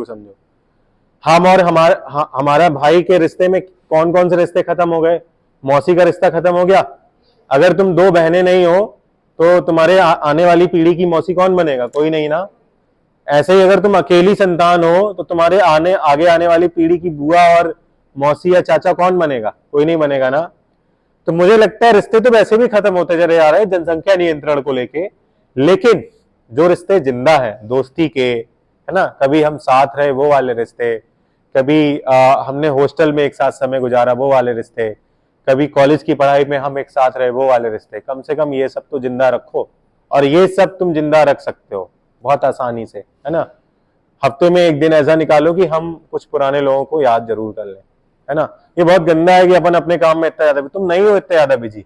को समझो। हम और हमारा भाई के रिश्ते में कौन कौन से रिश्ते खत्म हो गए? मौसी का रिश्ता खत्म हो गया। अगर तुम दो बहनें नहीं हो तो तुम्हारे आने वाली पीढ़ी की मौसी कौन बनेगा? कोई नहीं ना। ऐसे ही अगर तुम अकेली संतान हो तो तुम्हारे आगे आने वाली पीढ़ी की बुआ और मौसी या चाचा कौन बनेगा? कोई नहीं बनेगा ना। तो मुझे लगता है रिश्ते तो वैसे भी खत्म होते चले जा रहे हैं जनसंख्या नियंत्रण को लेके, लेकिन जो रिश्ते जिंदा है दोस्ती के, है ना, कभी हम साथ रहे वो वाले रिश्ते, कभी हमने हॉस्टल में एक साथ समय गुजारा वो वाले रिश्ते, कभी कॉलेज की पढ़ाई में हम एक साथ रहे वो वाले रिश्ते, कम से कम ये सब तो जिंदा रखो। और ये सब तुम जिंदा रख सकते हो बहुत आसानी से, है ना। हफ्ते में एक दिन ऐसा निकालो कि हम कुछ पुराने लोगों को याद जरूर कर लें, है ना। ये बहुत गंदा है कि अपन अपने काम में इतना ज्यादा, तुम नहीं हो इतने ज्यादा बिजी,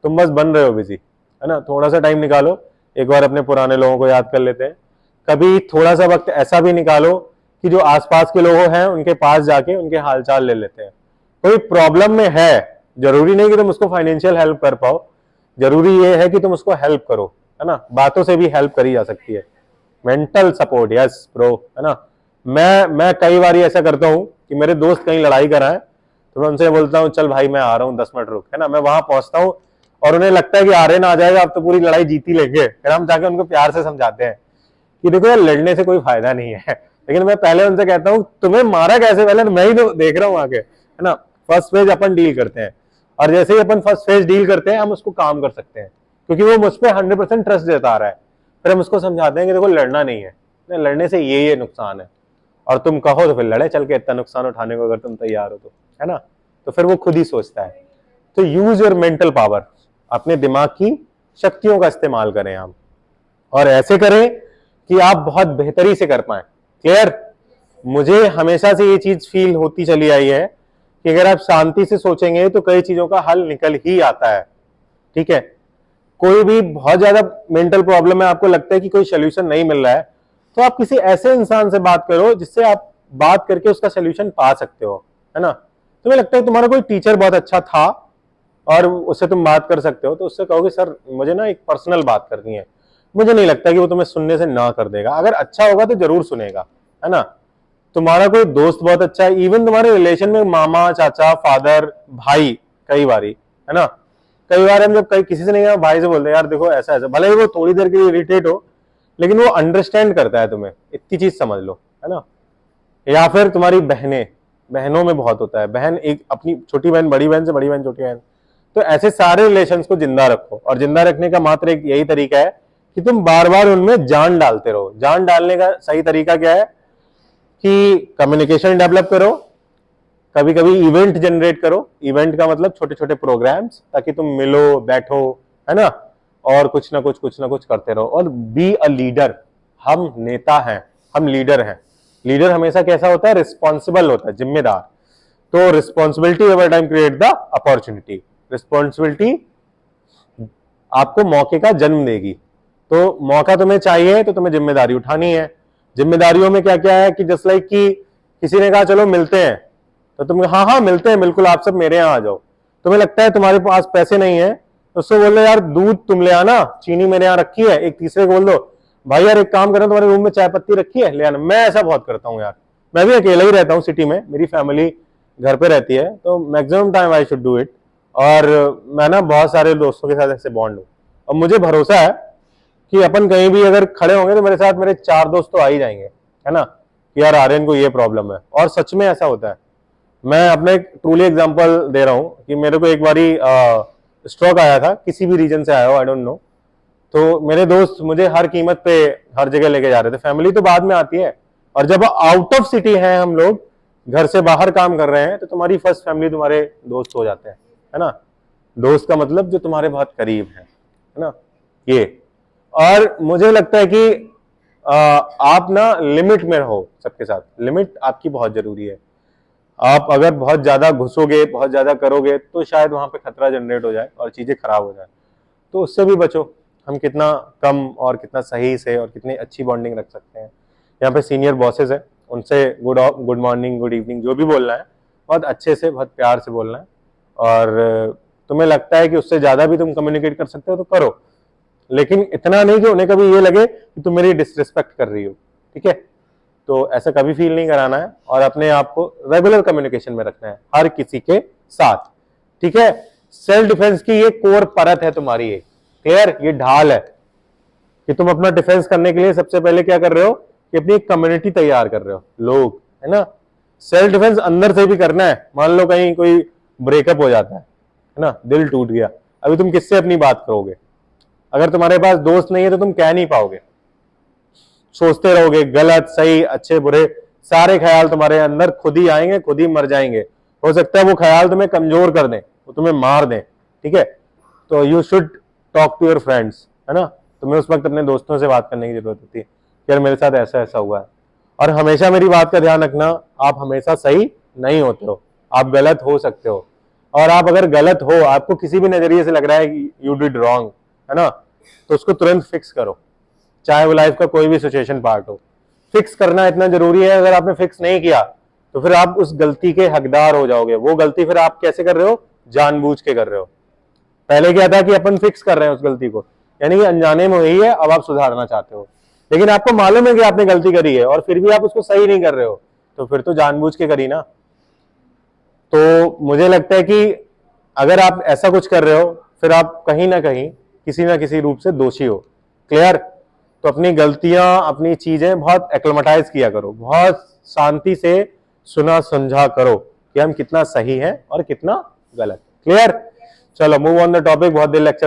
तुम बस बन रहे हो बिजी, है ना। थोड़ा सा टाइम निकालो, एक बार अपने पुराने लोगों को याद कर लेते हैं। कभी थोड़ा सा वक्त ऐसा भी निकालो कि जो आसपास के लोग हैं उनके पास जाके उनके हालचाल ले लेते हैं। कोई प्रॉब्लम में है, जरूरी नहीं कि तुम उसको फाइनेंशियल हेल्प कर पाओ, जरूरी ये है कि तुम उसको हेल्प करो, है ना। बातों से भी हेल्प करी जा सकती है। मेंटल सपोर्ट, यस ब्रो, है ना। मैं कई बार ऐसा करता हूँ कि मेरे दोस्त कहीं लड़ाई कराएं तो मैं उनसे बोलता हूँ चल भाई मैं आ रहा हूँ 10 मिनट रुक, है ना। मैं वहां पहुंचता हूँ और उन्हें लगता है कि आर्यन आ जाएगा अब तो पूरी लड़ाई जीत ही लेंगे, फिर हम जाके उनको प्यार से समझाते हैं कि देखो यार लड़ने से कोई फायदा नहीं है। लेकिन मैं पहले उनसे कहता हूँ तुम्हें मारा कैसे, पहले मैं ही तो देख रहा हूँ आके, है ना। फर्स्ट फेज अपन डील करते हैं और जैसे ही अपन फर्स्ट फेज डील करते हैं हम उसको काम कर सकते हैं, क्योंकि वो मुझ पर 100% ट्रस्ट जता रहा है। फिर हम उसको समझाते हैं कि देखो लड़ना नहीं है, लड़ने से ये नुकसान है, और तुम कहो तो फिर लड़े चल के, इतना नुकसान उठाने को अगर तुम तैयार हो तो, है ना। तो फिर वो खुद ही सोचता है। तो यूज योर मेंटल पावर, अपने दिमाग की शक्तियों का इस्तेमाल करें हम, और ऐसे करें कि आप बहुत बेहतरी से कर पाए। क्लियर? मुझे हमेशा से ये चीज फील होती चली आई है कि अगर आप शांति से सोचेंगे तो कई चीजों का हल निकल ही आता है। ठीक है, कोई भी बहुत ज्यादा मेंटल प्रॉब्लम है, आपको लगता है कि कोई सोल्यूशन नहीं मिल रहा है, तो आप किसी ऐसे इंसान से बात करो जिससे आप बात करके उसका सोल्यूशन पा सकते हो, है ना। तुम्हें लगता है तुम्हारा कोई टीचर बहुत अच्छा था और उससे तुम बात कर सकते हो, तो उससे कहोगे सर मुझे ना एक पर्सनल बात करनी है, मुझे नहीं लगता कि वो तुम्हें सुनने से ना कर देगा, अगर अच्छा होगा तो जरूर सुनेगा, है ना। तुम्हारा कोई दोस्त बहुत अच्छा है, इवन तुम्हारे रिलेशन में मामा चाचा फादर भाई, कई बारी, है ना, कई बार हम जब कहीं किसी से नहीं गए भाई से बोलते हैं यार देखो ऐसा ऐसा, भले ही वो थोड़ी देर के लिए इरिटेट हो लेकिन वो अंडरस्टैंड करता है तुम्हें, इतनी चीज समझ लो, है ना। या फिर तुम्हारी बहनें, बहनों में बहुत होता है, बहन एक अपनी छोटी बहन बड़ी बहन से, बड़ी बहन छोटी बहन, तो ऐसे सारे रिलेशंस को जिंदा रखो, और जिंदा रखने का मात्र एक यही तरीका है कि तुम बार बार उनमें जान डालते रहो। जान डालने का सही तरीका क्या है कि कम्युनिकेशन डेवलप करो, कभी कभी इवेंट जनरेट करो। इवेंट का मतलब छोटे छोटे प्रोग्राम्स, ताकि तुम मिलो बैठो, है ना, और कुछ ना कुछ करते रहो। और बी अ लीडर, हम नेता हैं, हम लीडर हैं। लीडर हमेशा कैसा होता है? रिस्पॉन्सिबल होता है, जिम्मेदार। तो responsibility over time create the opportunity. Responsibility आपको मौके का जन्म देगी, तो मौका तुम्हें चाहिए तो तुम्हें जिम्मेदारी उठानी है। जिम्मेदारियों में क्या क्या है कि जस्ट लाइक कि किसी ने कहा चलो मिलते हैं, तो तुम हाँ हाँ मिलते हैं बिल्कुल, आप सब मेरे यहाँ आ जाओ। तुम्हें लगता है तुम्हारे पास पैसे नहीं है, तो उससे बोल दो यार दूध तुम ले आना, चीनी मेरे यहाँ रखी है। एक तीसरे को बोल दो भाई यार एक काम करना, तुम्हारे रूम में चाय पत्ती रखी है, ले आना। मैं ऐसा बहुत करता हूँ यार, मैं भी अकेला ही रहता हूँ सिटी में, मेरी फैमिली घर पे रहती है, तो maximum time I should do it. और मैं ना बहुत सारे दोस्तों के साथ ऐसे बॉन्ड हूँ, और मुझे भरोसा है कि अपन कहीं भी अगर खड़े होंगे तो मेरे साथ मेरे 4 दोस्त तो आ ही जाएंगे, है ना, कि यार आर्यन को ये प्रॉब्लम है। और सच में ऐसा होता है। मैं अपने एक ट्रूली एग्जांपल दे रहा हूँ कि मेरे को एक बारी स्ट्रोक आया था, किसी भी रीजन से आया हो, आई डोंट नो। तो मेरे दोस्त मुझे हर कीमत पे हर जगह लेके जा रहे थे, फैमिली तो बाद में आती है, और जब आउट ऑफ सिटी है हम लोग, घर से बाहर काम कर रहे हैं, तो तुम्हारी फर्स्ट फैमिली तुम्हारे दोस्त हो जाते हैं, है ना। दोस्त का मतलब जो तुम्हारे बहुत करीब है ना, ये। और मुझे लगता है कि आप ना लिमिट में रहो सबके साथ, लिमिट आपकी बहुत जरूरी है। आप अगर बहुत ज्यादा घुसोगे, बहुत ज्यादा करोगे, तो शायद वहां पे खतरा जनरेट हो जाए और चीजें खराब हो जाए, तो उससे भी बचो। हम कितना कम और कितना सही से और कितनी अच्छी बॉन्डिंग रख सकते हैं। यहाँ पे सीनियर बॉसेस है, उनसे गुड मॉर्निंग गुड इवनिंग जो भी बोलना है बहुत अच्छे से बहुत प्यार से बोलना है। और तुम्हें लगता है कि उससे ज्यादा भी तुम कम्युनिकेट कर सकते हो तो करो, लेकिन इतना नहीं कि उन्हें कभी ये लगे कि तुम मेरी डिसरिस्पेक्ट कर रही हो। ठीक है, तो ऐसा कभी फील नहीं कराना है और अपने आप को रेगुलर कम्युनिकेशन में रखना है हर किसी के साथ, ठीक है। सेल्फ डिफेंस की ये कोर परत है तुम्हारी, ये क्लियर, ये ढाल है कि तुम अपना डिफेंस करने के लिए सबसे पहले क्या कर रहे हो कि अपनी एक कम्युनिटी तैयार कर रहे हो, लोग, है ना। सेल्फ डिफेंस अंदर से भी करना है, मान लो कहीं कोई ब्रेकअप हो जाता है ना, दिल टूट गया, अभी तुम किससे अपनी बात करोगे? अगर तुम्हारे पास दोस्त नहीं है तो तुम कह नहीं पाओगे, सोचते रहोगे, गलत सही अच्छे बुरे सारे ख्याल तुम्हारे अंदर खुद ही आएंगे, खुद ही मर जाएंगे। हो सकता है वो ख्याल तुम्हें कमजोर कर दें, वो तुम्हें मार दें, ठीक है। तो you should talk to your friends, है ना। तुम्हें उस वक्त अपने दोस्तों से बात करने की जरूरत होती है कि यार मेरे साथ ऐसा ऐसा हुआ है। और हमेशा मेरी बात का ध्यान रखना, आप हमेशा सही नहीं होते हो, आप गलत हो सकते हो। और आप अगर गलत हो, आपको किसी भी नजरिए से लग रहा है कि यू डिड रॉन्ग, है ना, तो उसको तुरंत फिक्स करो, चाहे वो लाइफ का कोई भी सिचुएशन पार्ट हो। फिक्स करना इतना जरूरी है, अगर आपने फिक्स नहीं किया तो फिर आप उस गलती के हकदार हो जाओगे। वो गलती फिर आप कैसे कर रहे हो? जानबूझ के कर रहे हो। पहले क्या था कि अपन फिक्स कर रहे हैं उस गलती को, यानी कि अनजाने में हुई है, अब आप सुधारना चाहते हो, लेकिन आपको मालूम है कि आपने गलती करी है और फिर भी आप उसको सही नहीं कर रहे हो, तो फिर तो जानबूझ के करी ना। तो मुझे लगता है कि अगर आप ऐसा कुछ कर रहे हो फिर आप कहीं ना कहीं किसी ना किसी रूप से दोषी हो, क्लियर। तो अपनी गलतियां, अपनी चीजें बहुत एक्लेमेटाइज किया करो, बहुत शांति से सुना समझा करो कि हम कितना सही है और कितना गलत, क्लियर। चलो मूव ऑन द टॉपिक, बहुत देर लेक्चर